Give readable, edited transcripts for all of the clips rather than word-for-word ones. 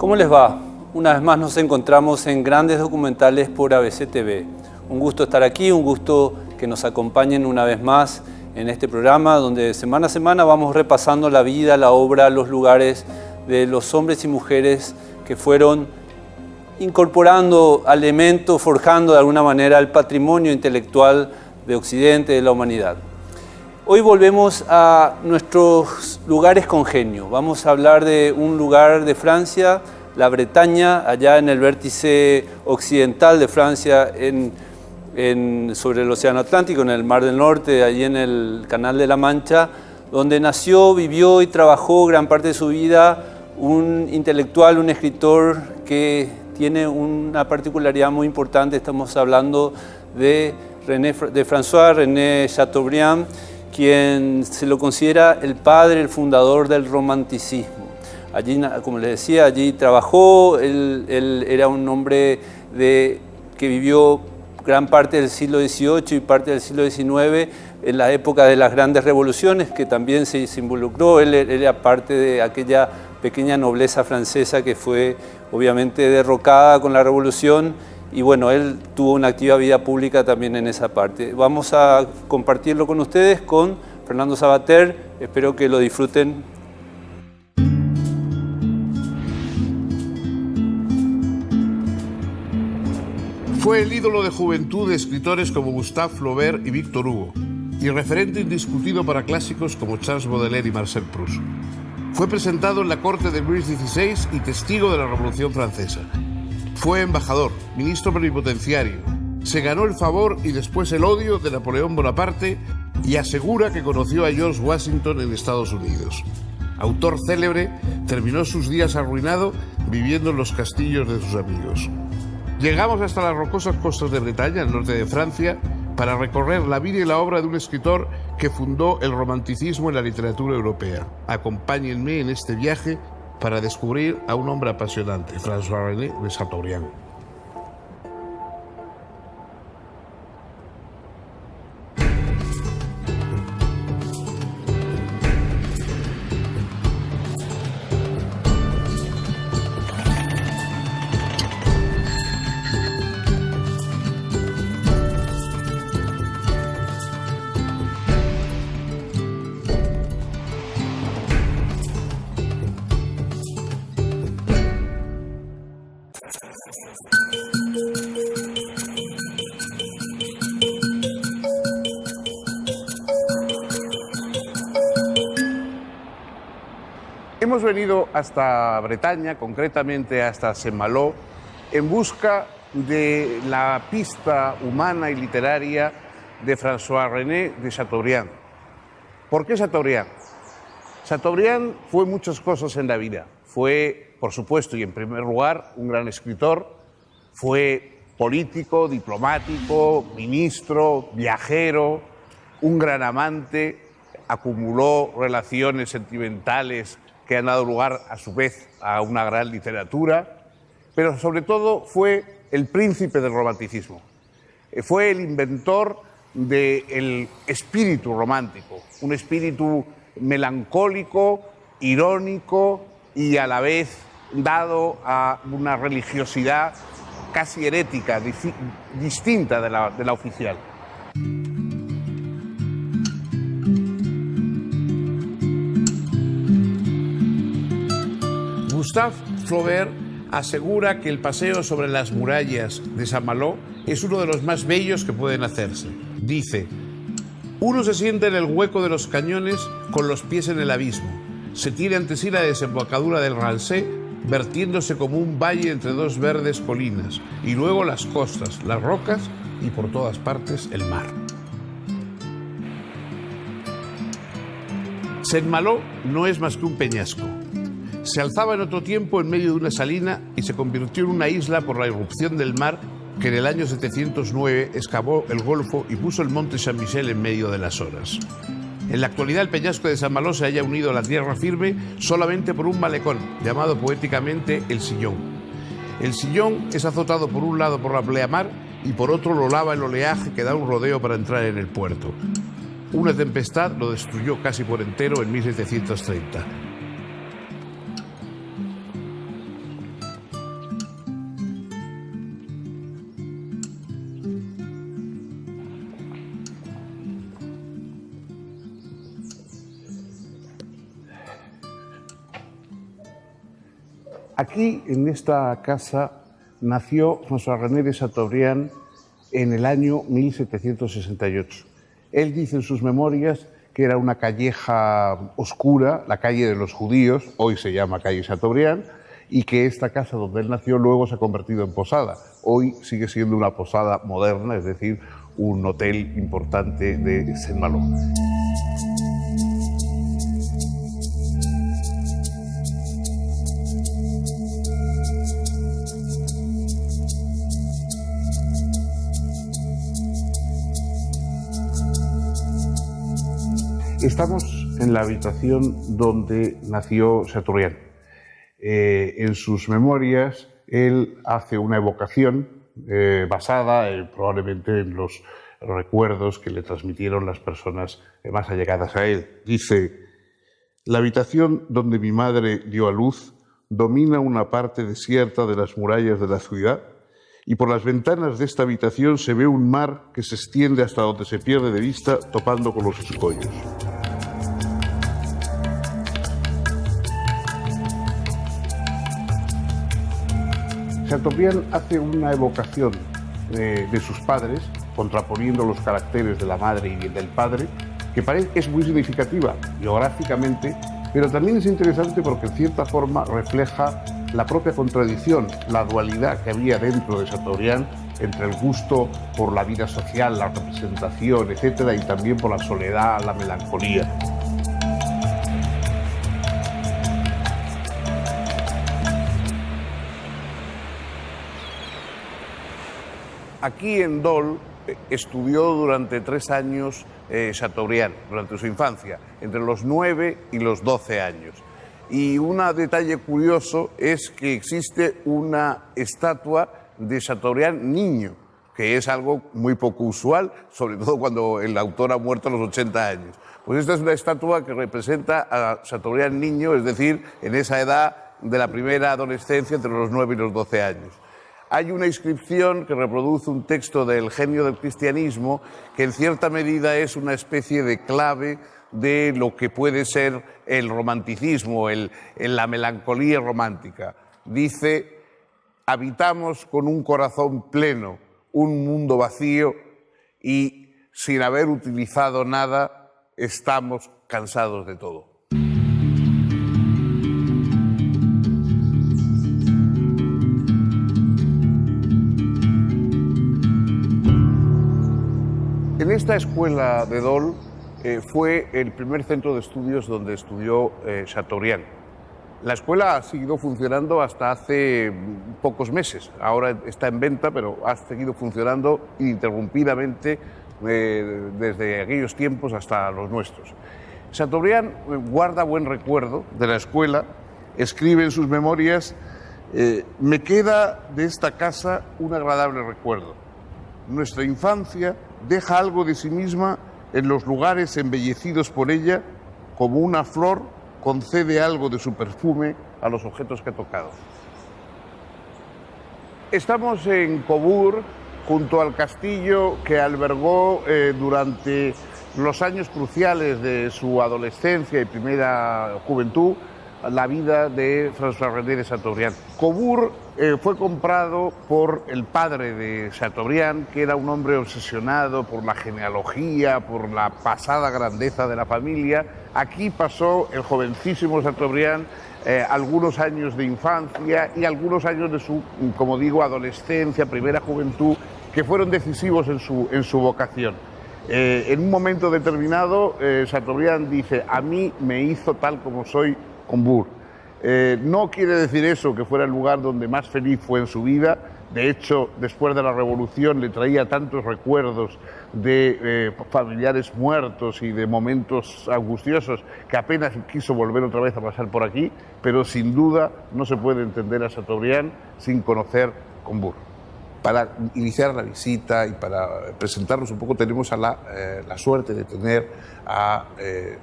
¿Cómo les va? Una vez más nos encontramos en Grandes Documentales por ABC TV. Un gusto estar aquí, un gusto que nos acompañen una vez más en este programa donde semana a semana vamos repasando la vida, la obra, los lugares de los hombres y mujeres que fueron incorporando elementos, forjando de alguna manera el patrimonio intelectual de Occidente, de la humanidad. Hoy volvemos a nuestros lugares congenio. Vamos a hablar de un lugar de Francia, la Bretaña, allá en el vértice occidental de Francia, sobre el Océano Atlántico, en el Mar del Norte, allí en el Canal de la Mancha, donde nació, vivió y trabajó gran parte de su vida un intelectual, un escritor que tiene una particularidad muy importante. Estamos hablando de François-René Chateaubriand, quien se lo considera el padre, el fundador del romanticismo. Allí, como les decía, allí trabajó. Él era un hombre que vivió gran parte del siglo XVIII y parte del siglo XIX, en la época de las grandes revoluciones, que también se involucró. Él era parte de aquella pequeña nobleza francesa que fue obviamente derrocada con la revolución, y bueno, él tuvo una activa vida pública también en esa parte. Vamos a compartirlo con ustedes, con Fernando Savater. Espero que lo disfruten. Fue el ídolo de juventud de escritores como Gustave Flaubert y Victor Hugo, y referente indiscutido para clásicos como Charles Baudelaire y Marcel Proust. Fue presentado en la corte de Luis XVI y testigo de la Revolución Francesa. Fue embajador, ministro plenipotenciario, se ganó el favor y después el odio de Napoleón Bonaparte y asegura que conoció a George Washington en Estados Unidos. Autor célebre, terminó sus días arruinado viviendo en los castillos de sus amigos. Llegamos hasta las rocosas costas de Bretaña, al norte de Francia, para recorrer la vida y la obra de un escritor que fundó el romanticismo en la literatura europea. Acompáñenme en este viaje para descubrir a un hombre apasionante, François-René de Chateaubriand. Hemos venido hasta Bretaña, concretamente hasta Saint-Malo, en busca de la pista humana y literaria de François-René de Chateaubriand. ¿Por qué Chateaubriand? Chateaubriand fue muchas cosas en la vida. Fue, por supuesto, y en primer lugar, un gran escritor. Fue político, diplomático, ministro, viajero, un gran amante. Acumuló relaciones sentimentales que han dado lugar, a su vez, a una gran literatura, pero sobre todo fue el príncipe del romanticismo. Fue el inventor del espíritu romántico, un espíritu melancólico, irónico y a la vez dado a una religiosidad casi herética, distinta de la oficial. Gustave Flaubert asegura que el paseo sobre las murallas de Saint-Malo es uno de los más bellos que pueden hacerse. Dice: uno se sienta en el hueco de los cañones con los pies en el abismo. Se tiene ante sí la desembocadura del Rancé, vertiéndose como un valle entre dos verdes colinas, y luego las costas, las rocas y por todas partes el mar. Saint-Malo no es más que un peñasco. Se alzaba en otro tiempo en medio de una salina y se convirtió en una isla por la irrupción del mar que en el año 709 excavó el golfo y puso el monte Saint-Michel en medio de las horas. En la actualidad el peñasco de Saint-Malo se halla unido a la tierra firme solamente por un malecón, llamado poéticamente el Sillón. El Sillón es azotado por un lado por la pleamar y por otro lo lava el oleaje que da un rodeo para entrar en el puerto. Una tempestad lo destruyó casi por entero en 1730. Aquí, en esta casa, nació François-René de Chateaubriand en el año 1768. Él dice en sus memorias que era una calleja oscura, la calle de los judíos, hoy se llama calle Chateaubriand, y que esta casa donde él nació luego se ha convertido en posada. Hoy sigue siendo una posada moderna, es decir, un hotel importante de Saint-Malo. Estamos en la habitación donde nació Chateaubriand. En sus memorias, él hace una evocación basada probablemente en los recuerdos que le transmitieron las personas más allegadas a él. Dice: la habitación donde mi madre dio a luz domina una parte desierta de las murallas de la ciudad, y por las ventanas de esta habitación se ve un mar que se extiende hasta donde se pierde de vista, topando con los escollos. Chateaubriand hace una evocación de sus padres, contraponiendo los caracteres de la madre y del padre, que es muy significativa geográficamente, pero también es interesante porque en cierta forma refleja la propia contradicción, la dualidad que había dentro de Chateaubriand entre el gusto por la vida social, la representación, etcétera, y también por la soledad, la melancolía. Aquí en Dole estudió durante 3 años Chateaubriand, durante su infancia, entre los 9 y los 12 años. Y un detalle curioso es que existe una estatua de Chateaubriand niño, que es algo muy poco usual, sobre todo cuando el autor ha muerto a los 80 años. Pues esta es una estatua que representa a Chateaubriand niño, es decir, en esa edad de la primera adolescencia, entre los 9 y los 12 años. Hay una inscripción que reproduce un texto del Genio del Cristianismo que en cierta medida es una especie de clave de lo que puede ser el romanticismo, la melancolía romántica. Dice: habitamos con un corazón pleno un mundo vacío y, sin haber utilizado nada, estamos cansados de todo. En esta escuela de Dole fue el primer centro de estudios donde estudió Chateaubriand. La escuela ha seguido funcionando hasta hace pocos meses. Ahora está en venta, pero ha seguido funcionando ininterrumpidamente desde aquellos tiempos hasta los nuestros. Chateaubriand guarda buen recuerdo de la escuela, escribe en sus memorias: me queda de esta casa un agradable recuerdo. Nuestra infancia deja algo de sí misma en los lugares embellecidos por ella, como una flor concede algo de su perfume a los objetos que ha tocado. Estamos en Cobourg, junto al castillo que albergó durante los años cruciales de su adolescencia y primera juventud la vida de François-René de Chateaubriand. Cobourg fue comprado por el padre de Chateaubriand, que era un hombre obsesionado por la genealogía, por la pasada grandeza de la familia. Aquí pasó el jovencísimo Chateaubriand algunos años de infancia y algunos años de su, como digo, adolescencia, primera juventud, que fueron decisivos en su vocación. En un momento determinado, Chateaubriand dice: a mí me hizo tal como soy Cobourg. No quiere decir eso que fuera el lugar donde más feliz fue en su vida. De hecho, después de la Revolución le traía tantos recuerdos de familiares muertos y de momentos angustiosos que apenas quiso volver otra vez a pasar por aquí, pero sin duda no se puede entender a Chateaubriand sin conocer Cobourg. Para iniciar la visita y para presentarnos un poco, tenemos la suerte de tener a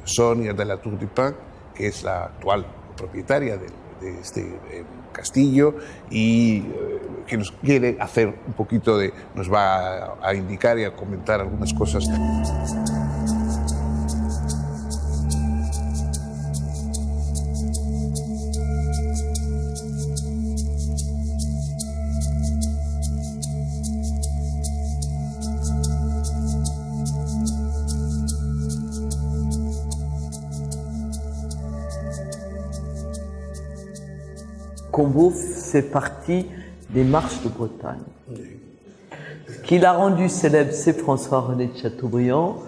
Sonia de la Tour du Pin, que es la actual propietaria de este castillo y que nos quiere hacer un poquito nos va a indicar y a comentar algunas cosas. Combourg fait partie des marches de Bretagne. Ce qui l'a rendu célèbre, c'est François-René de Chateaubriand,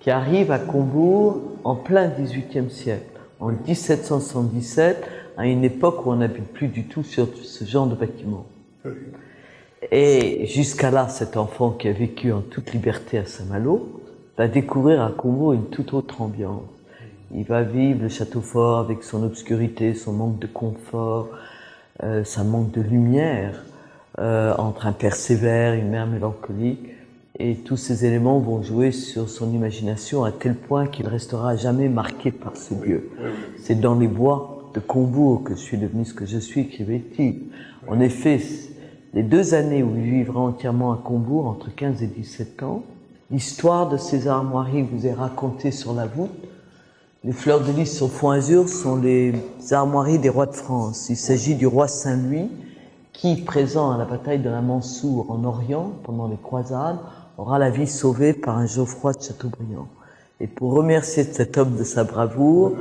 qui arrive à Combourg en plein XVIIIe siècle, en 1777, à une époque où on n'habite plus du tout sur ce genre de bâtiment. Et jusqu'à là, cet enfant qui a vécu en toute liberté à Saint-Malo va découvrir à Combourg une toute autre ambiance. Il va vivre le château fort avec son obscurité, son manque de confort, son manque de lumière, entre un père sévère, une mère mélancolique. Et tous ces éléments vont jouer sur son imagination à tel point qu'il restera à jamais marqué par ce lieu. C'est dans les bois de Combourg que je suis devenu ce que je suis, écrivait-il. En effet, les 2 années où il vivra entièrement à Combourg, entre 15 et 17 ans, l'histoire de ces armoiries vous est racontée sur la voûte. Les fleurs de lys sur fond azur sont les armoiries des rois de France. Il s'agit du roi Saint-Louis qui, présent à la bataille de la Mansour en Orient, pendant les croisades, aura la vie sauvée par un Geoffroy de Chateaubriand. Et pour remercier cet homme de sa bravoure,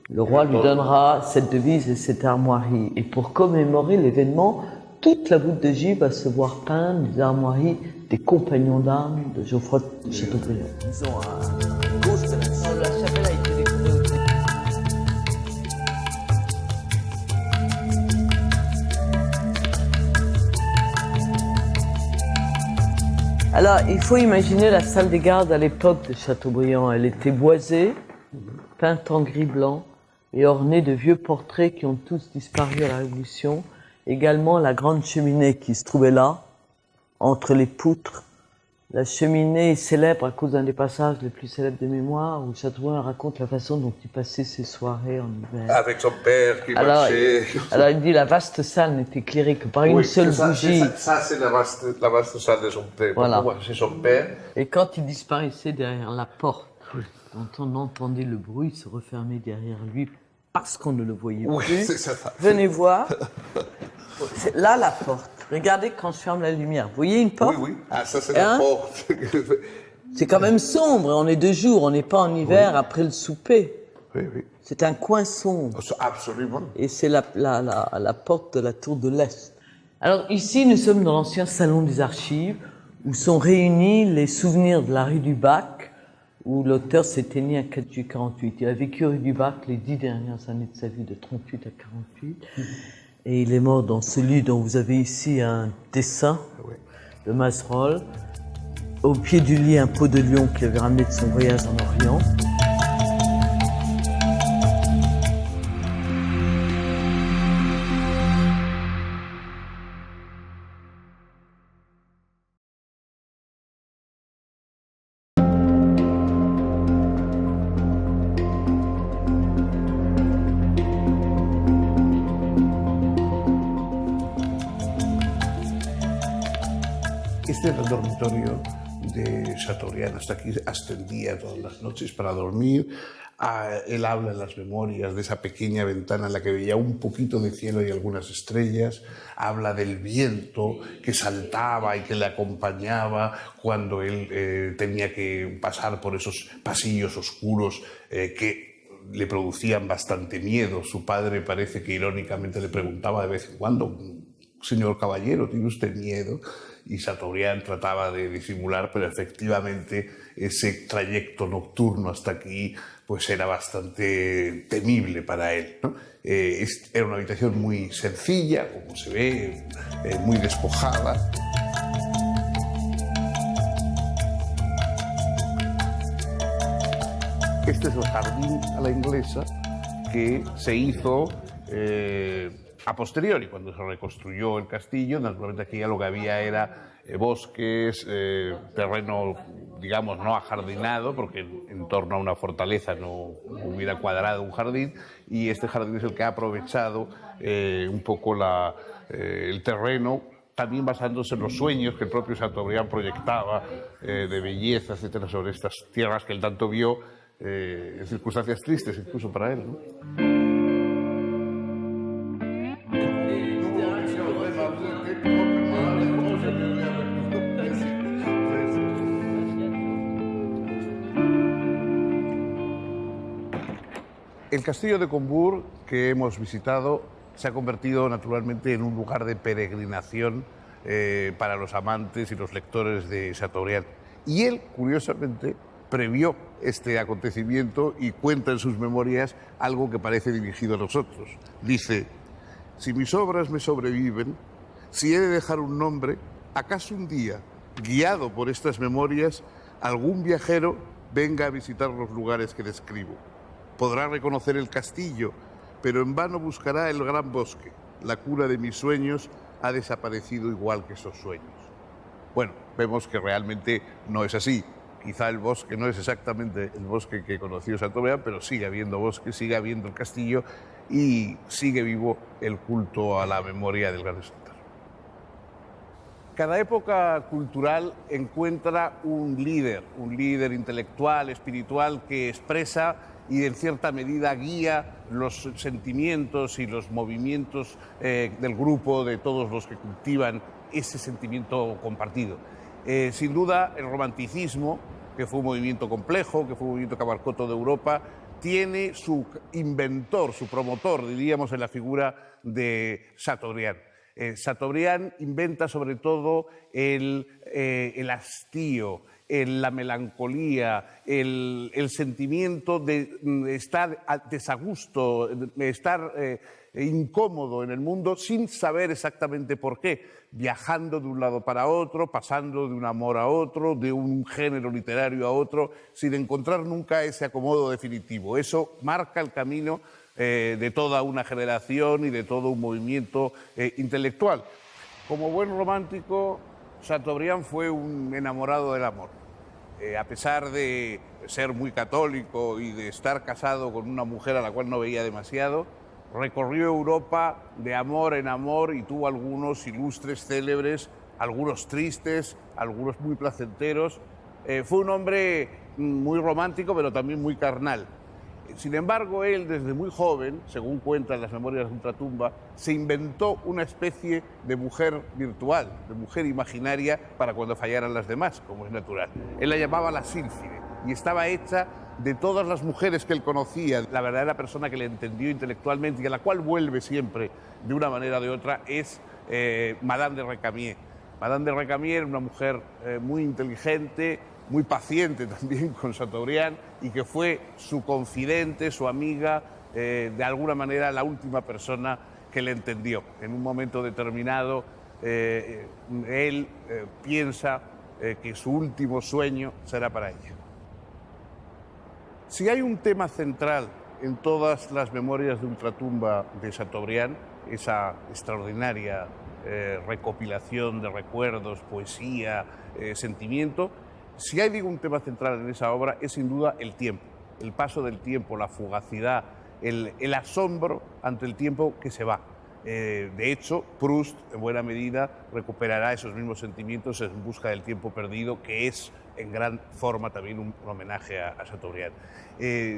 le roi lui donnera cette devise et cette armoirie. Et pour commémorer l'événement, toute la voûte de Givre va se voir peindre les armoiries des compagnons d'armes de Geoffroy de Chateaubriand. Ils ont à gauche de la chapelle a été décorée aussi. Alors, il faut imaginer la salle des gardes à l'époque de Chateaubriand. Elle était boisée, peinte en gris-blanc et ornée de vieux portraits qui ont tous disparu à la Révolution. Également la grande cheminée qui se trouvait là, entre les poutres. La cheminée est célèbre à cause d'un des passages les plus célèbres de mémoire où Chateaubriand raconte la façon dont il passait ses soirées en hiver. Avec son père qui marchait. Alors il dit la vaste salle n'est éclairée que par une seule bougie. Ça c'est la vaste salle de son père. Voilà. C'est son père. Et quand il disparaissait derrière la porte, dont on entendait le bruit se refermer derrière lui parce qu'on ne le voyait plus, c'est ça. Venez voir. C'est là la porte. Regardez quand je ferme la lumière. Vous voyez une porte? Oui. Ah, ça c'est la porte. C'est quand même sombre. On est de jour, on n'est pas en hiver après le souper. Oui. C'est un coin sombre. Absolument. Et c'est la porte de la tour de l'Est. Alors ici, nous sommes dans l'ancien salon des archives où sont réunis les souvenirs de la rue du Bac, où l'auteur s'était né à 4 juillet 48. Il a vécu rue du Bac les 10 dernières années de sa vie, de 38 à 48. Et il est mort dans celui dont vous avez ici un dessin de Masserolles. Au pied du lit, un pot de lion qu'il avait ramené de son voyage en Orient. Este era el dormitorio de Chateaubriand. Hasta aquí ascendía todas las noches para dormir. Él habla en las memorias de esa pequeña ventana en la que veía un poquito de cielo y algunas estrellas. Habla del viento que saltaba y que le acompañaba cuando él tenía que pasar por esos pasillos oscuros que le producían bastante miedo. Su padre parece que irónicamente le preguntaba de vez en cuando: señor caballero, ¿tiene usted miedo? Y Chateaubriand trataba de disimular, pero efectivamente ese trayecto nocturno hasta aquí pues era bastante temible para él, ¿no? Era una habitación muy sencilla, como se ve, muy despojada. Este es el jardín a la inglesa que se hizo a posteriori, cuando se reconstruyó el castillo. Naturalmente aquí ya lo que había era bosques, terreno, digamos, no ajardinado, porque en torno a una fortaleza no hubiera cuadrado un jardín, y este jardín es el que ha aprovechado un poco el terreno, también basándose en los sueños que el propio Chateaubriand proyectaba de belleza, etcétera, sobre estas tierras que él tanto vio en circunstancias tristes incluso para él, ¿no? El castillo de Combourg que hemos visitado se ha convertido naturalmente en un lugar de peregrinación para los amantes y los lectores de Chateaubriand. Y él, curiosamente, previó este acontecimiento y cuenta en sus memorias algo que parece dirigido a nosotros. Dice: si mis obras me sobreviven, si he de dejar un nombre, ¿acaso un día, guiado por estas memorias, algún viajero venga a visitar los lugares que describo? Podrá reconocer el castillo, pero en vano buscará el gran bosque. La cuna de mis sueños ha desaparecido igual que esos sueños. Bueno, vemos que realmente no es así. Quizá el bosque no es exactamente el bosque que conoció Chateaubriand, pero sigue habiendo bosque, sigue habiendo el castillo y sigue vivo el culto a la memoria del gran escultor. Cada época cultural encuentra un líder intelectual, espiritual, que expresa y en cierta medida guía los sentimientos y los movimientos del grupo, de todos los que cultivan ese sentimiento compartido. Sin duda, el romanticismo, que fue un movimiento complejo, que fue un movimiento que abarcó toda Europa, tiene su inventor, su promotor, diríamos, en la figura de Chateaubriand. Chateaubriand inventa sobre todo el hastío, la melancolía, el sentimiento de estar a desagusto, de estar incómodo en el mundo sin saber exactamente por qué, viajando de un lado para otro, pasando de un amor a otro, de un género literario a otro, sin encontrar nunca ese acomodo definitivo. Eso marca el camino de toda una generación y de todo un movimiento intelectual. Como buen romántico, Chateaubriand fue un enamorado del amor. A pesar de ser muy católico y de estar casado con una mujer a la cual no veía demasiado, recorrió Europa de amor en amor y tuvo algunos ilustres, célebres, algunos tristes, algunos muy placenteros. Fue un hombre muy romántico, pero también muy carnal. Sin embargo, él desde muy joven, según cuentan las memorias de Ultratumba, se inventó una especie de mujer virtual, de mujer imaginaria para cuando fallaran las demás, como es natural. Él la llamaba la Sílfide y estaba hecha de todas las mujeres que él conocía. La verdadera persona que le entendió intelectualmente y a la cual vuelve siempre de una manera o de otra es Madame de Recamier. Madame de Recamier era una mujer muy inteligente, muy paciente también con Chateaubriand y que fue su confidente, su amiga, de alguna manera la última persona que le entendió. En un momento determinado, él piensa que su último sueño será para ella. Si hay un tema central en todas las memorias de Ultratumba de Chateaubriand, esa extraordinaria recopilación de recuerdos, poesía, sentimiento, si hay, digo, un tema central en esa obra es sin duda el tiempo, el paso del tiempo, la fugacidad, el asombro ante el tiempo que se va. De hecho, Proust, en buena medida, recuperará esos mismos sentimientos en busca del tiempo perdido, que es en gran forma también un homenaje a Chateaubriand.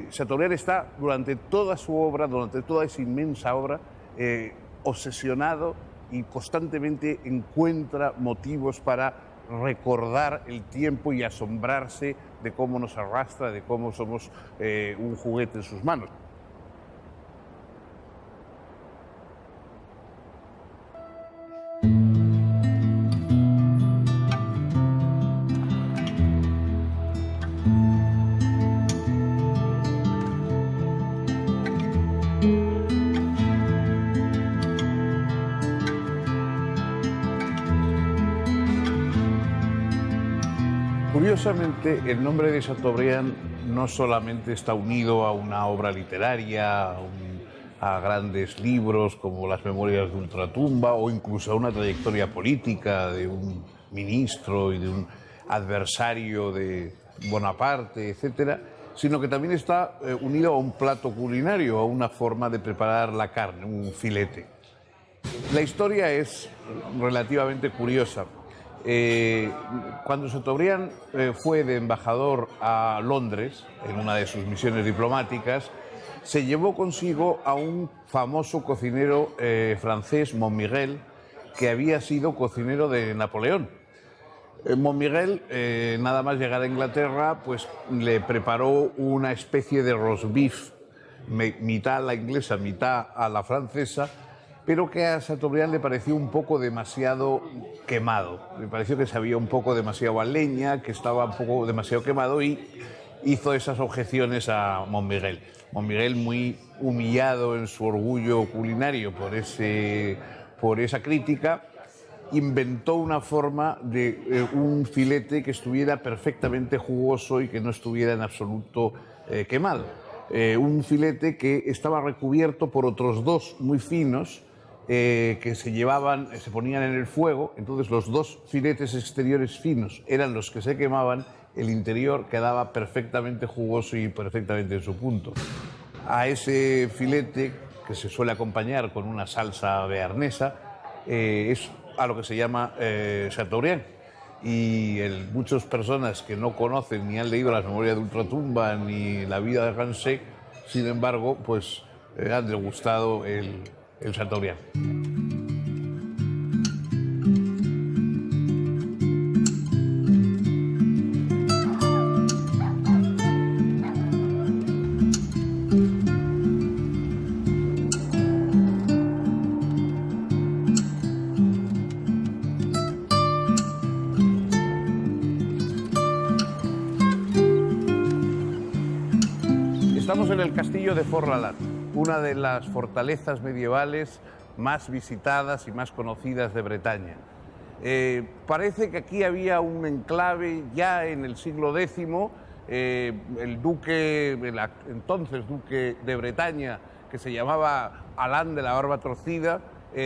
Chateaubriand está durante toda su obra, durante toda esa inmensa obra, obsesionado y constantemente encuentra motivos para recordar el tiempo y asombrarse de cómo nos arrastra, de cómo somos un juguete en sus manos. Curiosamente, el nombre de Chateaubriand no solamente está unido a una obra literaria, a grandes libros como las Memorias de Ultratumba o incluso a una trayectoria política de un ministro y de un adversario de Bonaparte, etcétera, sino que también está unido a un plato culinario, a una forma de preparar la carne, un filete. La historia es relativamente curiosa. Cuando Chateaubriand fue de embajador a Londres, en una de sus misiones diplomáticas, se llevó consigo a un famoso cocinero francés, Montmirail, que había sido cocinero de Napoleón. Montmirail, nada más llegar a Inglaterra, pues le preparó una especie de roast beef, mitad a la inglesa, mitad a la francesa, pero que a Chateaubriand le pareció un poco demasiado quemado. Le pareció que sabía un poco demasiado a leña, que estaba un poco demasiado quemado, y hizo esas objeciones a Montmirail. Montmirail, muy humillado en su orgullo culinario por esa crítica, inventó una forma de un filete que estuviera perfectamente jugoso y que no estuviera en absoluto quemado. Un filete que estaba recubierto por otros dos muy finos que se ponían en el fuego. Entonces los dos filetes exteriores finos eran los que se quemaban, el interior quedaba perfectamente jugoso y perfectamente en su punto. A ese filete, que se suele acompañar con una salsa bearnesa, es a lo que se llama Chateaubriand. Y muchas personas que no conocen ni han leído Las Memorias de Ultratumba ni La vida de Rancé, sin embargo, pues han degustado el Chateaubriand. Estamos en el castillo de Fort-Lalande, una de las fortalezas medievales más visitadas y más conocidas de Bretaña. Parece que aquí había un enclave ya en el siglo X. El entonces duque de Bretaña, que se llamaba Alán de la Barba Torcida,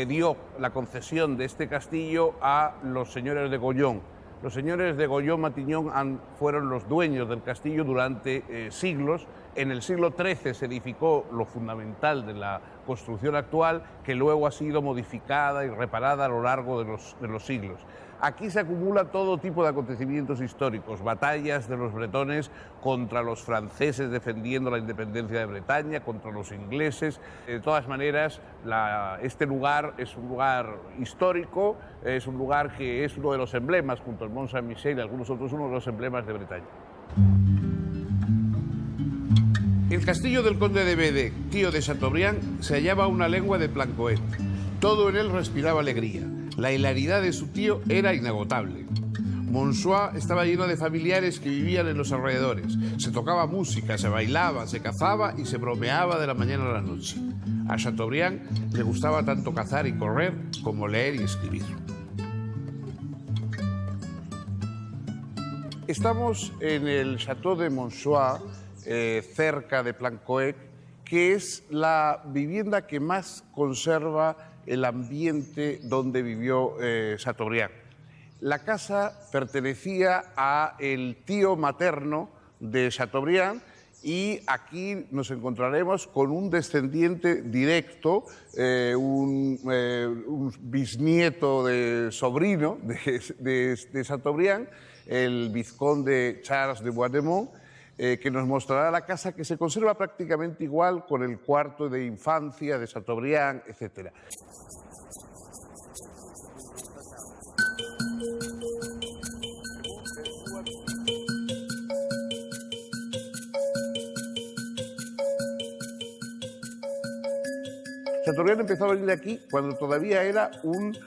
dio la concesión de este castillo a los señores de Gollón. Los señores de Gollón-Matignon fueron los dueños del castillo durante siglos. En el siglo XIII se edificó lo fundamental de la construcción actual, que luego ha sido modificada y reparada a lo largo de los siglos. Aquí se acumula todo tipo de acontecimientos históricos, batallas de los bretones contra los franceses defendiendo la independencia de Bretaña, contra los ingleses. De todas maneras, este lugar es un lugar histórico, es un lugar que es uno de los emblemas, junto al Mont Saint-Michel y algunos otros, uno de los emblemas de Bretaña. El castillo del conde de Bede, tío de Chateaubriand, se hallaba a una legua de Plancoët. Todo en él respiraba alegría. La hilaridad de su tío era inagotable. Monsoix estaba lleno de familiares que vivían en los alrededores. Se tocaba música, se bailaba, se cazaba y se bromeaba de la mañana a la noche. A Chateaubriand le gustaba tanto cazar y correr como leer y escribir. Estamos en el Château de Monsoix, cerca de Plancoët, que es la vivienda que más conserva el ambiente donde vivió Chateaubriand. La casa pertenecía al tío materno de Chateaubriand y aquí nos encontraremos con un descendiente directo, un bisnieto de sobrino de Chateaubriand, el vizconde Charles de Bois-de-Monts, que nos mostrará la casa, que se conserva prácticamente igual, con el cuarto de infancia de Chateaubriand, etc. Chateaubriand empezó a venir aquí cuando todavía era un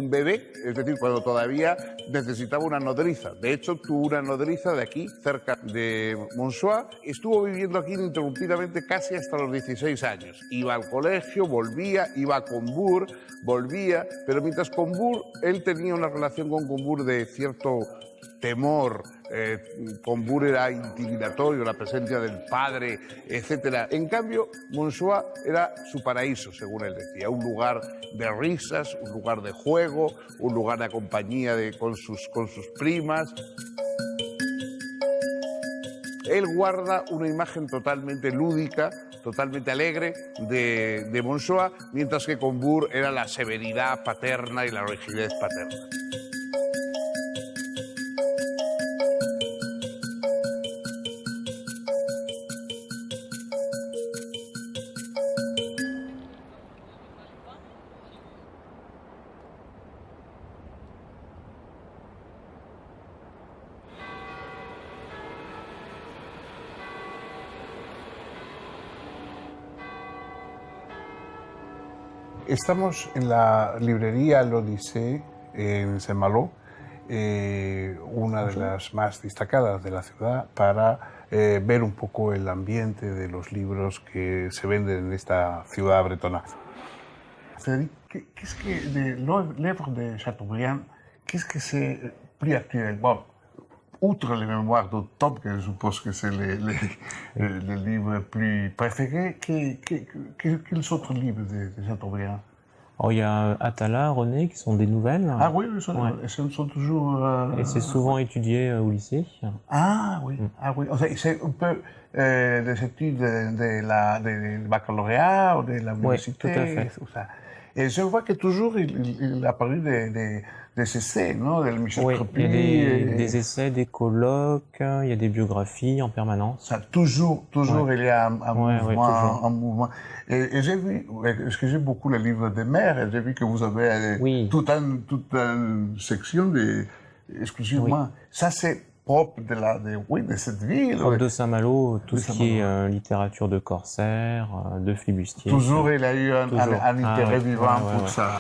bebé, es decir, cuando todavía necesitaba una nodriza. De hecho, tuvo una nodriza de aquí, cerca de Monsoix. Estuvo viviendo aquí ininterrumpidamente casi hasta los 16 años. Iba al colegio, volvía, iba a Combourg, volvía, pero mientras Combourg, él tenía una relación con Combourg de cierto temor. Combourg era intimidatorio, la presencia del padre, etc. En cambio, Monsoix era su paraíso, según él decía, un lugar de risas, un lugar de juego, un lugar de compañía con sus primas. Él guarda una imagen totalmente lúdica, totalmente alegre de Monsoix, mientras que Combourg era la severidad paterna y la rigidez paterna. Estamos en la librería L'Odyssée en Saint-Malo, una de las más destacadas de la ciudad, para ver un poco el ambiente de los libros que se venden en esta ciudad bretona. Frédéric, qu'est-ce que de l'œuvre de Chateaubriand, qu'est-ce que c'est plus actuel? Bon, outre les mémoires d'Octobre, que je suppose que c'est les livres plus préférés, quels autres livres de Chateaubriand? Alors, il y a Atala, René, qui sont des nouvelles. Ah oui, elles sont toujours... Et c'est souvent étudié au lycée. Ah oui, ah oui. O sea, c'est un peu des études de baccalauréat ou de la université. Oui, tout à fait. Tout ça. Et je vois que toujours il a parlé des essais, non? De Michel Crépy. Il y a des essais, des colloques, il y a des biographies en permanence. Ça, toujours il y a un mouvement. Et j'ai vu, parce que j'ai beaucoup les livres de mer, et j'ai vu que vous avez toute une section exclusivement. Ça, c'est propre de cette ville. Propre de Saint-Malo, tout ce qui est littérature de Corsaire, de Flibustier. Toujours il a eu un intérêt vivant pour ça.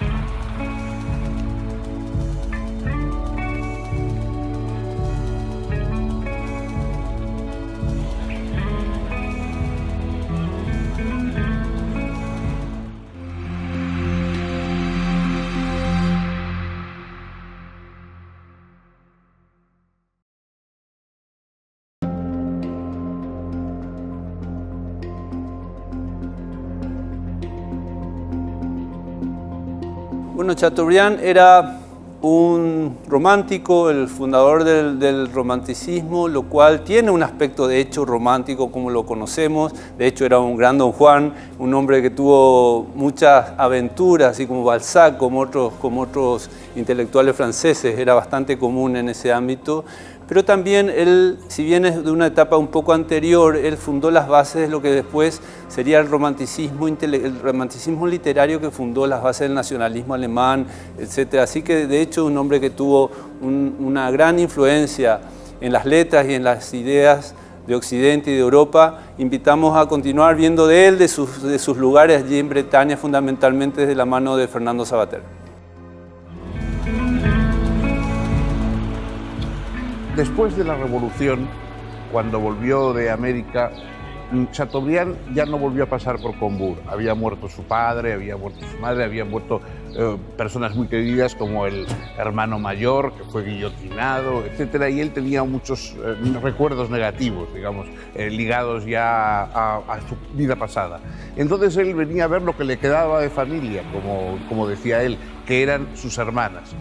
Bueno, Chateaubriand era un romántico, el fundador del romanticismo, lo cual tiene un aspecto de hecho romántico como lo conocemos. De hecho era un gran Don Juan, un hombre que tuvo muchas aventuras, así como Balzac, como otros intelectuales franceses, era bastante común en ese ámbito. Pero también él, si bien es de una etapa un poco anterior, él fundó las bases de lo que después sería el romanticismo literario, que fundó las bases del nacionalismo alemán, etc. Así que de hecho un hombre que tuvo una gran influencia en las letras y en las ideas de Occidente y de Europa. Invitamos a continuar viendo de él, de sus lugares allí en Bretaña, fundamentalmente desde la mano de Fernando Savater. Después de la Revolución, cuando volvió de América, Chateaubriand ya no volvió a pasar por Combourg. Había muerto su padre, había muerto su madre, habían muerto personas muy queridas como el hermano mayor, que fue guillotinado, etc. Y él tenía muchos recuerdos negativos, digamos, ligados ya a su vida pasada. Entonces él venía a ver lo que le quedaba de familia, como decía él, que eran sus hermanas.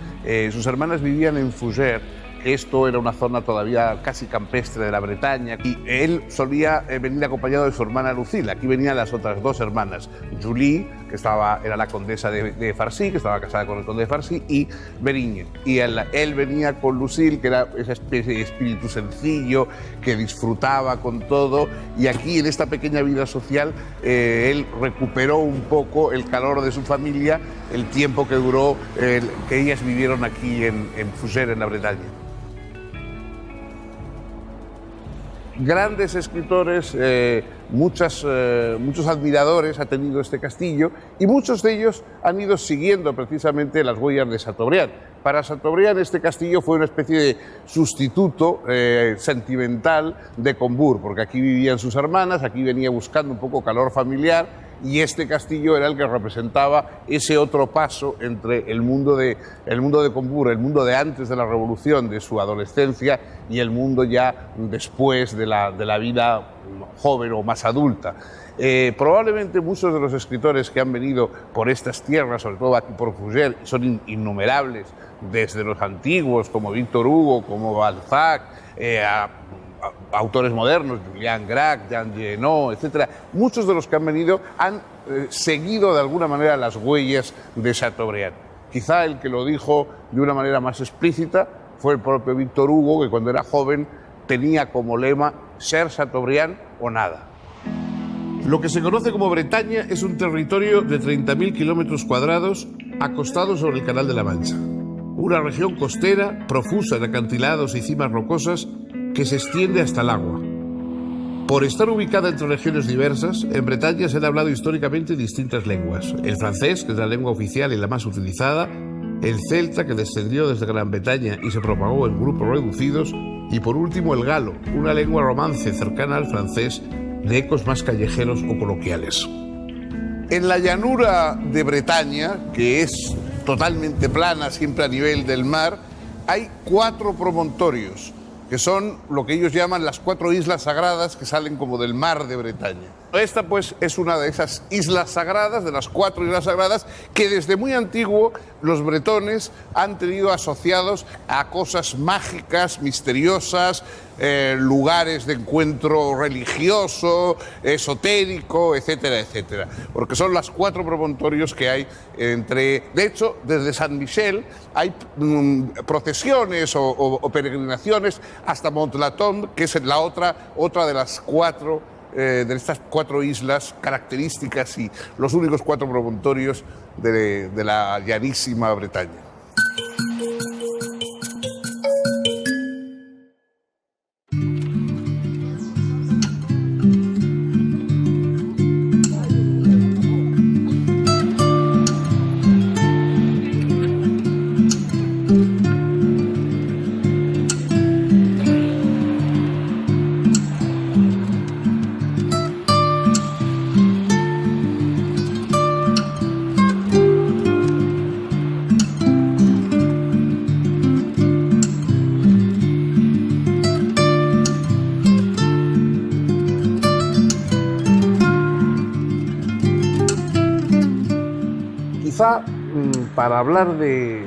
Sus hermanas vivían en Fougères. Esto era una zona todavía casi campestre de la Bretaña y él solía venir acompañado de su hermana Lucille. Aquí venían las otras dos hermanas, Julie, que era la condesa de Farcy, que estaba casada con el conde de Farcy, y Berigne. Y él venía con Lucille, que era esa especie de espíritu sencillo, que disfrutaba con todo, y aquí en esta pequeña vida social él recuperó un poco el calor de su familia, el tiempo que duró, que ellas vivieron aquí en Fougères, en la Bretaña. Grandes escritores, muchos admiradores ha tenido este castillo y muchos de ellos han ido siguiendo precisamente las huellas de Chateaubriand. Para Chateaubriand este castillo fue una especie de sustituto sentimental de Combourg, porque aquí vivían sus hermanas, aquí venía buscando un poco calor familiar, y este castillo era el que representaba ese otro paso entre el mundo de Combourg, el mundo de antes de la Revolución, de su adolescencia, y el mundo ya después de la vida joven o más adulta. Probablemente muchos de los escritores que han venido por estas tierras, sobre todo aquí por Fougères, son innumerables, desde los antiguos como Victor Hugo, como Balzac, autores modernos, Julian Gracq, Jean Genot, etc. Muchos de los que han venido han seguido de alguna manera las huellas de Chateaubriand. Quizá el que lo dijo de una manera más explícita fue el propio Victor Hugo, que cuando era joven tenía como lema ser Chateaubriand o nada. Lo que se conoce como Bretaña es un territorio de 30.000 kilómetros cuadrados acostado sobre el Canal de la Mancha. Una región costera, profusa en acantilados y cimas rocosas, que se extiende hasta el agua. Por estar ubicada entre regiones diversas, en Bretaña se han hablado históricamente distintas lenguas. El francés, que es la lengua oficial y la más utilizada, el celta, que descendió desde Gran Bretaña y se propagó en grupos reducidos, y por último el galo, una lengua romance cercana al francés, de ecos más callejeros o coloquiales. En la llanura de Bretaña, que es totalmente plana, siempre a nivel del mar, hay 4 promontorios, que son lo que ellos llaman las 4 islas sagradas que salen como del mar de Bretaña. Esta pues es una de esas islas sagradas, de las 4 islas sagradas, que desde muy antiguo los bretones han tenido asociados a cosas mágicas, misteriosas, lugares de encuentro religioso, esotérico, etcétera, etcétera. Porque son las 4 promontorios que hay entre... De hecho, desde San Michel hay procesiones o peregrinaciones hasta Mont-Latombe, que es la otra de las 4 de estas 4 islas características y los únicos 4 promontorios de la llanísima Bretaña. Quizá para hablar de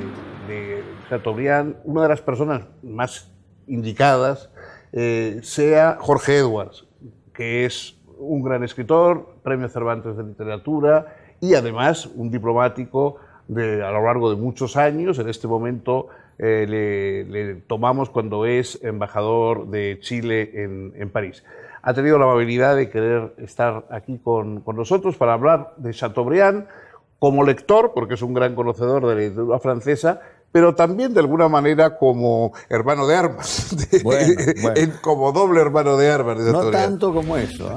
Chateaubriand, una de las personas más indicadas sea Jorge Edwards, que es un gran escritor, Premio Cervantes de Literatura y además un diplomático a lo largo de muchos años. En este momento le tomamos cuando es embajador de Chile en París. Ha tenido la amabilidad de querer estar aquí con nosotros para hablar de Chateaubriand, como lector, porque es un gran conocedor de la literatura francesa, pero también de alguna manera como hermano de armas, como doble hermano de armas. No tanto como eso,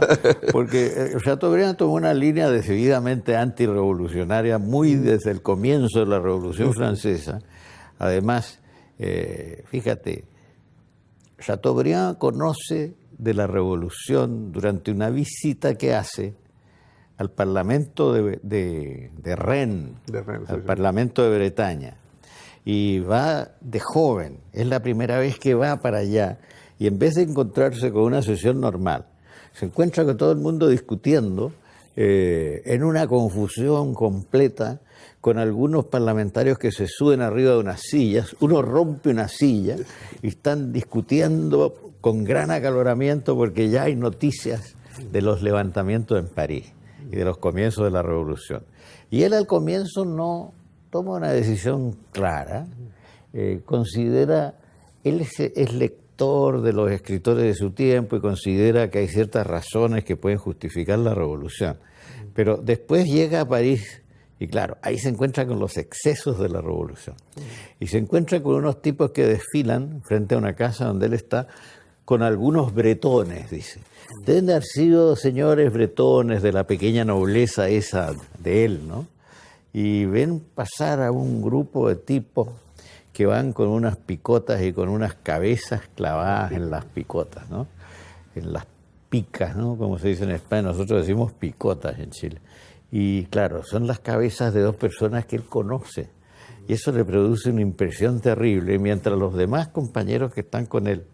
porque Chateaubriand tomó una línea decididamente antirrevolucionaria muy desde el comienzo de la Revolución Francesa. Además, fíjate, Chateaubriand conoce de la Revolución durante una visita que hace al Parlamento de Rennes, al Parlamento de Bretaña, y va de joven, es la primera vez que va para allá, y en vez de encontrarse con una sesión normal, se encuentra con todo el mundo discutiendo en una confusión completa, con algunos parlamentarios que se suben arriba de unas sillas, uno rompe una silla y están discutiendo con gran acaloramiento porque ya hay noticias de los levantamientos en París y de los comienzos de la Revolución. Y él al comienzo no toma una decisión clara, considera, él es lector de los escritores de su tiempo y considera que hay ciertas razones que pueden justificar la Revolución. Pero después llega a París y claro, ahí se encuentra con los excesos de la Revolución. Y se encuentra con unos tipos que desfilan frente a una casa donde él está con algunos bretones, dice. Deben de haber sido señores bretones de la pequeña nobleza esa de él, ¿no? Y ven pasar a un grupo de tipos que van con unas picotas y con unas cabezas clavadas en las picotas, ¿no? En las picas, ¿no? Como se dice en España, nosotros decimos picotas en Chile. Y claro, son las cabezas de 2 personas que él conoce. Y eso le produce una impresión terrible, mientras los demás compañeros que están con él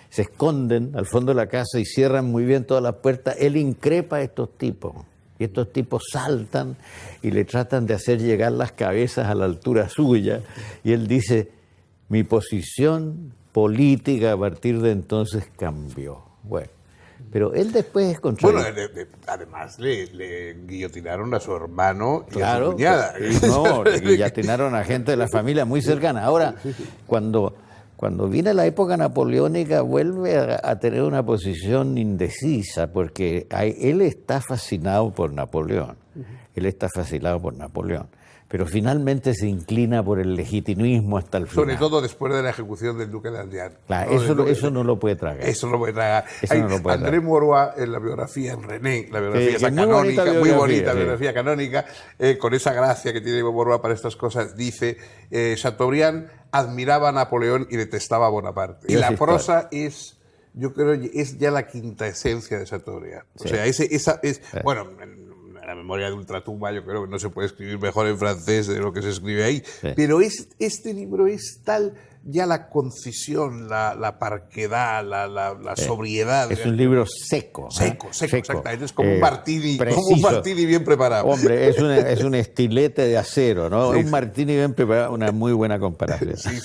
se esconden al fondo de la casa y cierran muy bien todas las puertas, él increpa a estos tipos. Y estos tipos saltan y le tratan de hacer llegar las cabezas a la altura suya. Y él dice, mi posición política a partir de entonces cambió. Bueno, pero él después es contrario. Bueno, además le guillotinaron a su hermano y claro, a su cuñada. No, le guillotinaron a gente de la familia muy cercana. Ahora, cuando viene la época napoleónica, vuelve a tener una posición indecisa, porque él está fascinado por Napoleón. Él está fascinado por Napoleón. pero finalmente se inclina por el legitimismo hasta el final. Sobre todo después de la ejecución del duque de Anjou. Claro, eso no lo puede tragar. Eso no lo puede tragar. André tragar. Maurois, en la biografía, en René, la biografía esa muy canónica, muy bonita sí. biografía canónica, con esa gracia que tiene Maurois para estas cosas, dice, Chateaubriand admiraba a Napoleón y detestaba a Bonaparte. Y la prosa es... Yo creo que es ya la quinta esencia de Chateaubriand. O sea, bueno, en la memoria de Ultratumba yo creo que no se puede escribir mejor en francés de lo que se escribe ahí. Sí. Pero este libro es tal ya la concisión, la parquedad, la sobriedad. Es un libro seco. Seco, exactamente. Es como un martini bien preparado. Hombre, es un estilete de acero, ¿no? Sí, un martini bien preparado, una muy buena comparación. Sí.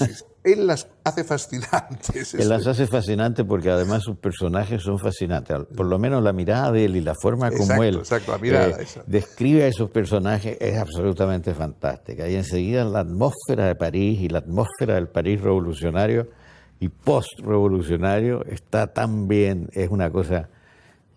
Él las hace fascinantes. Él las hace fascinantes porque además sus personajes son fascinantes. Por lo menos la mirada de él y la forma como él la mirada, describe a esos personajes es absolutamente fantástica. Y enseguida la atmósfera de París y la atmósfera del París revolucionario y post-revolucionario está tan bien, es una cosa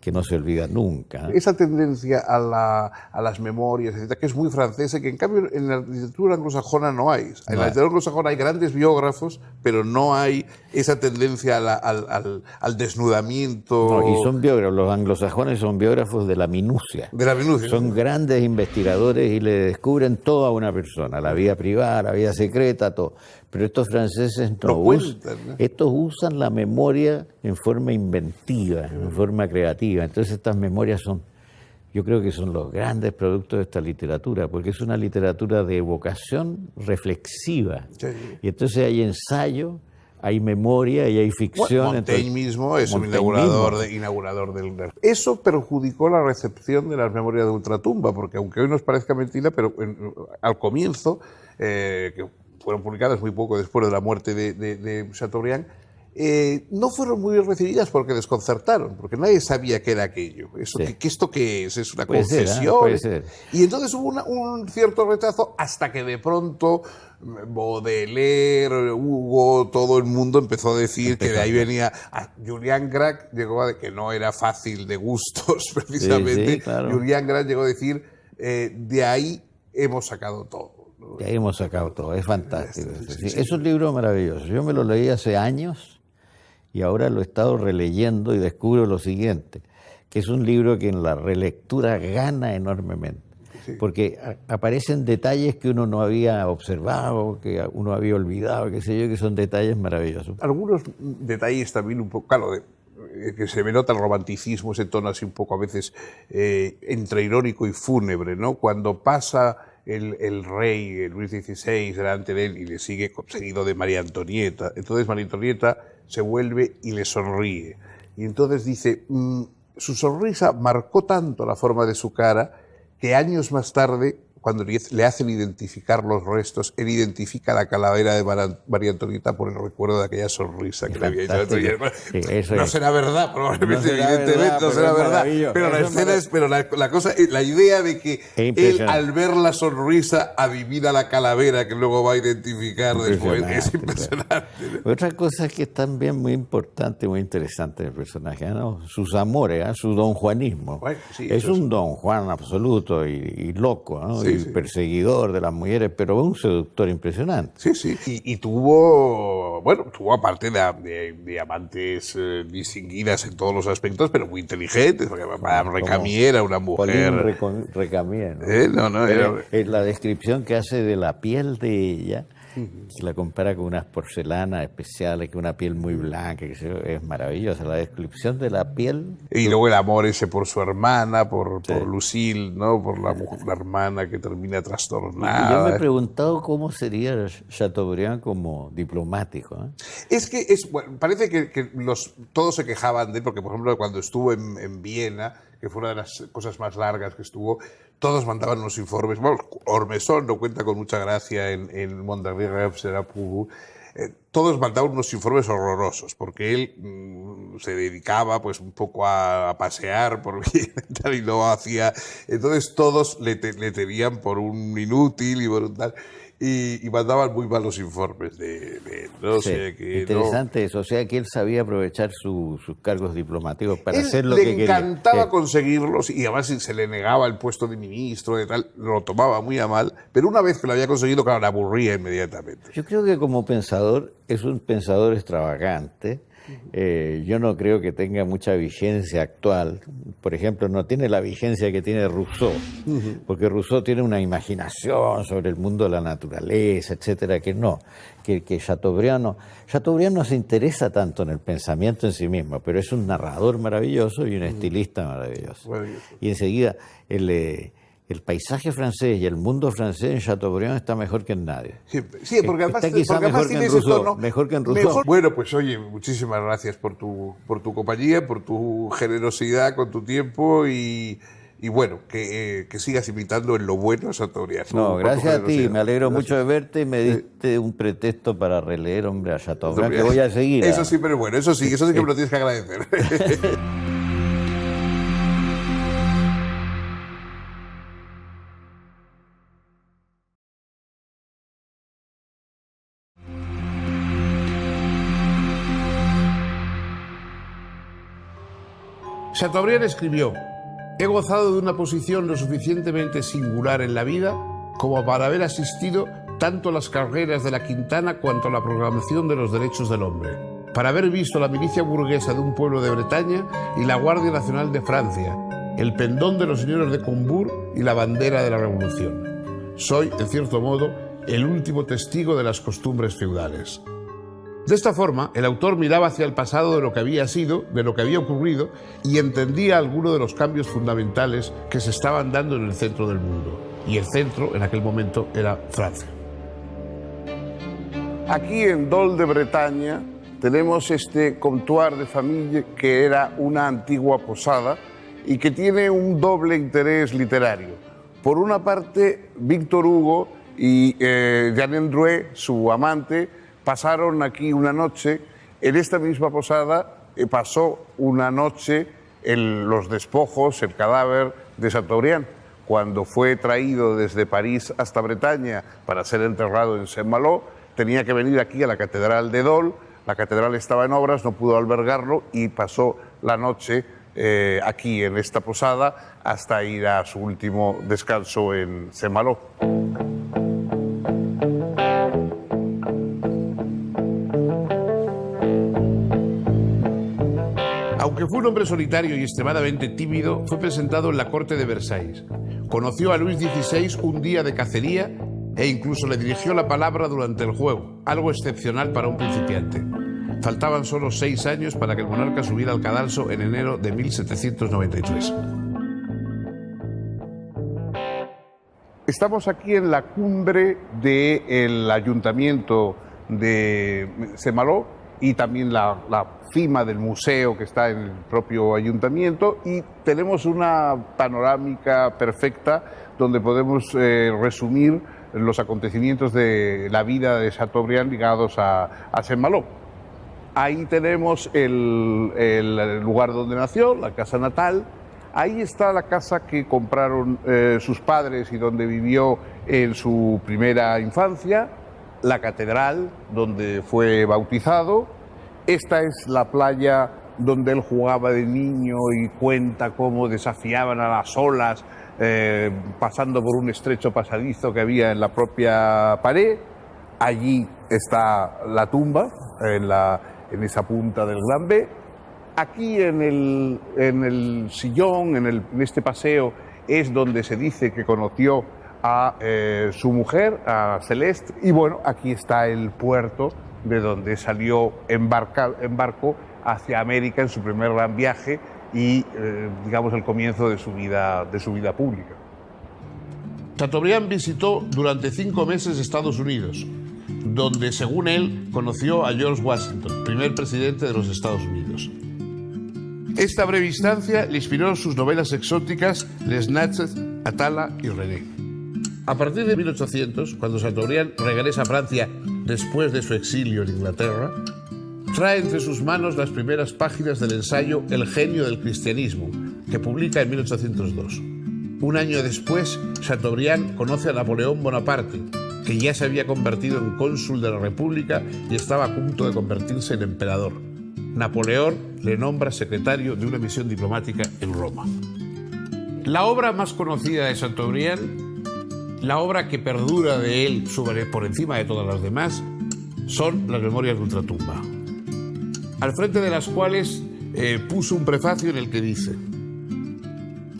que no se olvida nunca. Esa tendencia a las memorias, etcétera, que es muy francesa, que en cambio en la literatura anglosajona no hay. En la literatura anglosajona hay grandes biógrafos, pero no hay esa tendencia al desnudamiento. No, y son biógrafos, los anglosajones son biógrafos de la minucia. De la minucia. Son grandes investigadores y le descubren todo a una persona, la vida privada, la vida secreta, todo. Pero estos franceses no cuentan, ¿no? Estos usan la memoria en forma inventiva, en forma creativa. Entonces estas memorias yo creo que son los grandes productos de esta literatura, porque es una literatura de evocación reflexiva. Sí. Y entonces hay ensayo, hay memoria y hay ficción. Montaigne mismo es un inaugurador del... Eso perjudicó la recepción de las memorias de Ultratumba, porque aunque hoy nos parezca mentira, pero al comienzo, que fueron publicadas muy poco después de la muerte de Chateaubriand, no fueron muy bien recibidas porque desconcertaron, porque nadie sabía qué era aquello. ¿Esto qué es? ¿Es una concesión? Puede ser. Y entonces hubo un cierto rechazo hasta que de pronto Baudelaire, Hugo, todo el mundo empezó a decir que de ahí venía. Julian Grach llegó a que no era fácil de gustos, precisamente. Sí, claro. Julian Grach llegó a decir, de ahí hemos sacado todo. De ahí hemos sacado todo, es fantástico. Es un libro maravilloso. Yo me lo leí hace años y ahora lo he estado releyendo y descubro lo siguiente, que es un libro que en la relectura gana enormemente, porque aparecen detalles que uno no había observado, que uno había olvidado, qué sé yo, que son detalles maravillosos. Algunos detalles también un poco, claro, que se me nota el romanticismo, ese tono así un poco a veces entre irónico y fúnebre, ¿no? Cuando pasa el rey, Luis XVI, delante de él y le sigue seguido de María Antonieta. Entonces María Antonieta se vuelve y le sonríe. Y entonces dice, su sonrisa marcó tanto la forma de su cara que años más tarde, cuando le hacen identificar los restos, él identifica la calavera de María Antonieta por el recuerdo de aquella sonrisa que le había hecho. No será verdad, probablemente, evidentemente no será verdad. Pero la escena es, la cosa, la idea de que él al ver la sonrisa adivina la calavera que luego va a identificar después, es impresionante. Otra cosa que es también muy importante, muy interesante del personaje, ¿no? Sus amores, su donjuanismo. Bueno, es un don Juan absoluto y loco, ¿no? Sí. Perseguidor de las mujeres, pero un seductor impresionante. Sí. Y tuvo aparte de amantes distinguidas en todos los aspectos, pero muy inteligentes, porque Madame Récamier era una mujer... Pauline Récamier, ¿no? La descripción que hace de la piel de ella, que la compara con unas porcelanas especiales, que una piel muy blanca, que es maravillosa. La descripción de la piel... Y luego el amor ese por su hermana, por Lucille, ¿no? Por la hermana que termina trastornada. Y yo me he preguntado cómo sería Chateaubriand como diplomático, ¿eh? Es que parece que todos se quejaban de él, porque por ejemplo cuando estuvo en Viena, que fue una de las cosas más largas que estuvo, todos mandaban unos informes. Bueno, Ormesson lo cuenta con mucha gracia en Mondarrier será Pou. Todos mandaban unos informes horrorosos, porque él se dedicaba pues un poco a pasear por Viena y no hacía... Entonces todos le tenían por un inútil y por un tal... y mandaban muy malos informes de no Sí, sé qué. interesante eso, o sea que él sabía aprovechar sus cargos diplomáticos para hacer lo le que quería. encantaba conseguirlos y además si se le negaba el puesto de ministro de tal, lo tomaba muy a mal, pero una vez que lo había conseguido, claro, la aburría inmediatamente. Yo creo que como pensador es un pensador extravagante. Yo no creo que tenga mucha vigencia actual. Por ejemplo, no tiene la vigencia que tiene Rousseau, porque Rousseau tiene una imaginación sobre el mundo de la naturaleza, etcétera, que no, que Chateaubriand no se interesa tanto en el pensamiento en sí mismo, pero es un narrador maravilloso y un estilista maravilloso. Y enseguida el paisaje francés y el mundo francés en Chateaubriand está mejor que en nadie. Sí, porque además, está quizá mejor que en Rousseau. Mejor que en Rousseau. Bueno, pues oye, muchísimas gracias por tu compañía, por tu generosidad con tu tiempo y bueno, que sigas imitando en lo bueno a Chateaubriand. No, gracias a ti, me alegro mucho de verte y me diste un pretexto para releer, hombre, a Chateaubriand, que voy a seguir. Eso sí, pero bueno, eso sí que me lo tienes que agradecer. Chateaubriand escribió: he gozado de una posición lo suficientemente singular en la vida como para haber asistido tanto a las carreras de la Quintana cuanto a la proclamación de los derechos del hombre, para haber visto la milicia burguesa de un pueblo de Bretaña y la Guardia Nacional de Francia, el pendón de los señores de Combourg y la bandera de la Revolución. Soy, en cierto modo, el último testigo de las costumbres feudales. De esta forma, el autor miraba hacia el pasado de lo que había sido, de lo que había ocurrido, y entendía algunos de los cambios fundamentales que se estaban dando en el centro del mundo. Y el centro, en aquel momento, era Francia. Aquí en Dol de Bretaña tenemos este comptoir de familia que era una antigua posada y que tiene un doble interés literario. Por una parte, Víctor Hugo y Jeanne Drouet, su amante, pasaron aquí una noche. En esta misma posada pasó una noche los despojos, el cadáver de Chateaubriand, cuando fue traído desde París hasta Bretaña para ser enterrado en Saint-Malo. Tenía que venir aquí a la Catedral de Dol. La catedral estaba en obras, no pudo albergarlo y pasó la noche aquí en esta posada hasta ir a su último descanso en Saint-Malo. Aunque fue un hombre solitario y extremadamente tímido, fue presentado en la corte de Versalles. Conoció a Luis XVI un día de cacería e incluso le dirigió la palabra durante el juego, algo excepcional para un principiante. Faltaban solo 6 años para que el monarca subiera al cadalso en enero de 1793. Estamos aquí en la cumbre del ayuntamiento de Saint-Malo y también la cima del museo que está en el propio ayuntamiento, y tenemos una panorámica perfecta donde podemos resumir los acontecimientos de la vida de Chateaubriand ligados a Saint-Malo. Ahí tenemos el lugar donde nació, la casa natal. Ahí está la casa que compraron sus padres y donde vivió en su primera infancia, la catedral donde fue bautizado. Esta es la playa donde él jugaba de niño y cuenta cómo desafiaban a las olas pasando por un estrecho pasadizo que había en la propia pared. Allí está la tumba, en esa punta del Gran B. Aquí en el sillón, en este paseo, es donde se dice que conoció a su mujer, a Celeste, y bueno, aquí está el puerto de donde salió en barco hacia América en su primer gran viaje y, digamos, el comienzo de su vida pública. Chateaubriand visitó durante 5 meses Estados Unidos, donde, según él, conoció a George Washington, primer presidente de los Estados Unidos. Esta breve instancia le inspiró sus novelas exóticas Les Natchez, Atala y René. A partir de 1800, cuando Chateaubriand regresa a Francia después de su exilio en Inglaterra, trae entre sus manos las primeras páginas del ensayo El genio del cristianismo, que publica en 1802. Un año después, Chateaubriand conoce a Napoleón Bonaparte que ya se había convertido en cónsul de la República y estaba a punto de convertirse en emperador. Napoleón le nombra secretario de una misión diplomática en Roma. La obra más conocida de Chateaubriand, la obra que perdura de él por encima de todas las demás, son las Memorias de Ultratumba, al frente de las cuales puso un prefacio en el que dice: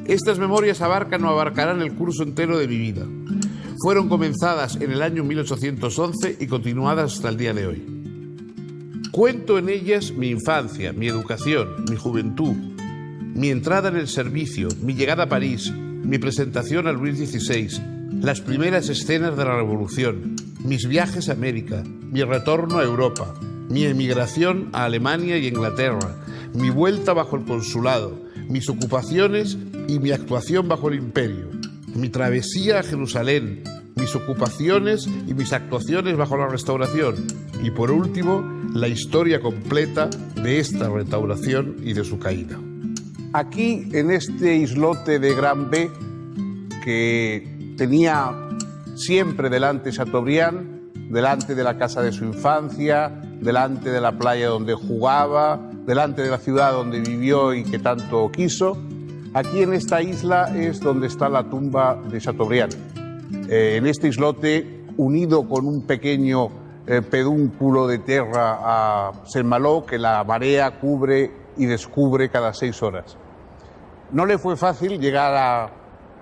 estas memorias abarcan o abarcarán el curso entero de mi vida. Fueron comenzadas en el año 1811 y continuadas hasta el día de hoy. Cuento en ellas mi infancia, mi educación, mi juventud, mi entrada en el servicio, mi llegada a París, mi presentación a Luis XVI, las primeras escenas de la Revolución, mis viajes a América, mi retorno a Europa, mi emigración a Alemania y Inglaterra, mi vuelta bajo el consulado, mis ocupaciones y mi actuación bajo el imperio, mi travesía a Jerusalén, mis ocupaciones y mis actuaciones bajo la Restauración y, por último, la historia completa de esta restauración y de su caída. Aquí, en este islote de Gran B, que tenía siempre delante Chateaubriand, delante de la casa de su infancia, delante de la playa donde jugaba, delante de la ciudad donde vivió y que tanto quiso, aquí en esta isla es donde está la tumba de Chateaubriand. En este islote, unido con un pequeño pedúnculo de tierra a Saint-Malo, que la marea cubre y descubre cada 6 horas. No le fue fácil llegar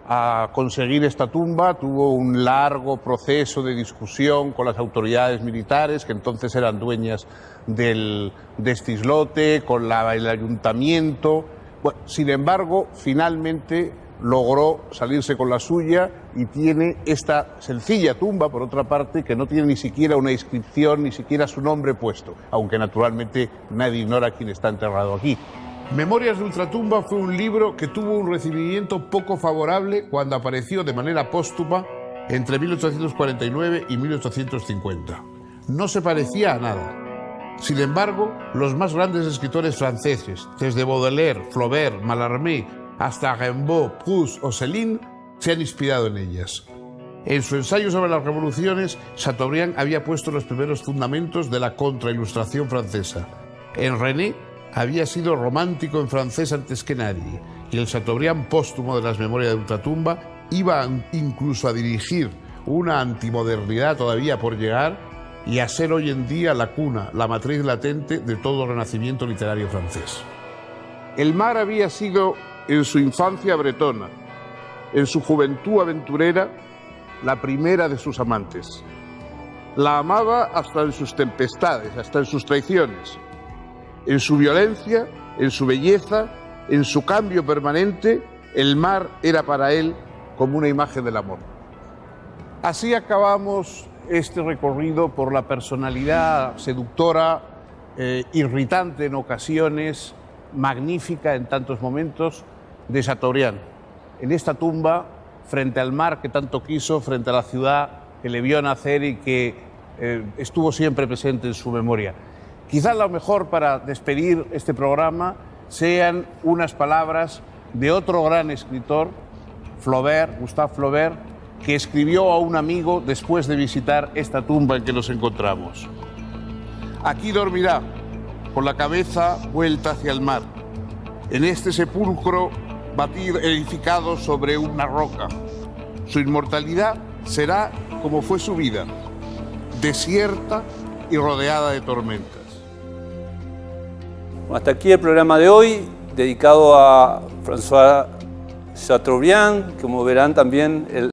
a conseguir esta tumba, tuvo un largo proceso de discusión con las autoridades militares, que entonces eran dueñas de este islote, con el ayuntamiento. Bueno, sin embargo, finalmente logró salirse con la suya y tiene esta sencilla tumba, por otra parte, que no tiene ni siquiera una inscripción, ni siquiera su nombre puesto, aunque naturalmente nadie ignora quién está enterrado aquí. Memorias de Ultratumba fue un libro que tuvo un recibimiento poco favorable cuando apareció de manera póstuma entre 1849 y 1850. No se parecía a nada. Sin embargo, los más grandes escritores franceses, desde Baudelaire, Flaubert, Mallarmé, hasta Rimbaud, Proust o Céline, se han inspirado en ellas. En su ensayo sobre las revoluciones, Chateaubriand había puesto los primeros fundamentos de la contrailustración francesa. En René había sido romántico en francés antes que nadie, y el Chateaubriand póstumo de las Memorias de Ultratumba iba incluso a dirigir una antimodernidad todavía por llegar y a ser hoy en día la cuna, la matriz latente de todo el renacimiento literario francés. El mar había sido, en su infancia bretona, en su juventud aventurera, la primera de sus amantes. La amaba hasta en sus tempestades, hasta en sus traiciones. En su violencia, en su belleza, en su cambio permanente, el mar era para él como una imagen del amor. Así acabamos este recorrido por la personalidad seductora, irritante en ocasiones, magnífica en tantos momentos, de Chateaubriand. En esta tumba, frente al mar que tanto quiso, frente a la ciudad que le vio nacer y que estuvo siempre presente en su memoria. Quizás lo mejor para despedir este programa sean unas palabras de otro gran escritor, Flaubert, Gustave Flaubert, que escribió a un amigo después de visitar esta tumba en que nos encontramos. Aquí dormirá, con la cabeza vuelta hacia el mar, en este sepulcro edificado sobre una roca. Su inmortalidad será como fue su vida, desierta y rodeada de tormentas. Hasta aquí el programa de hoy, dedicado a François Chateaubriand. Como verán también,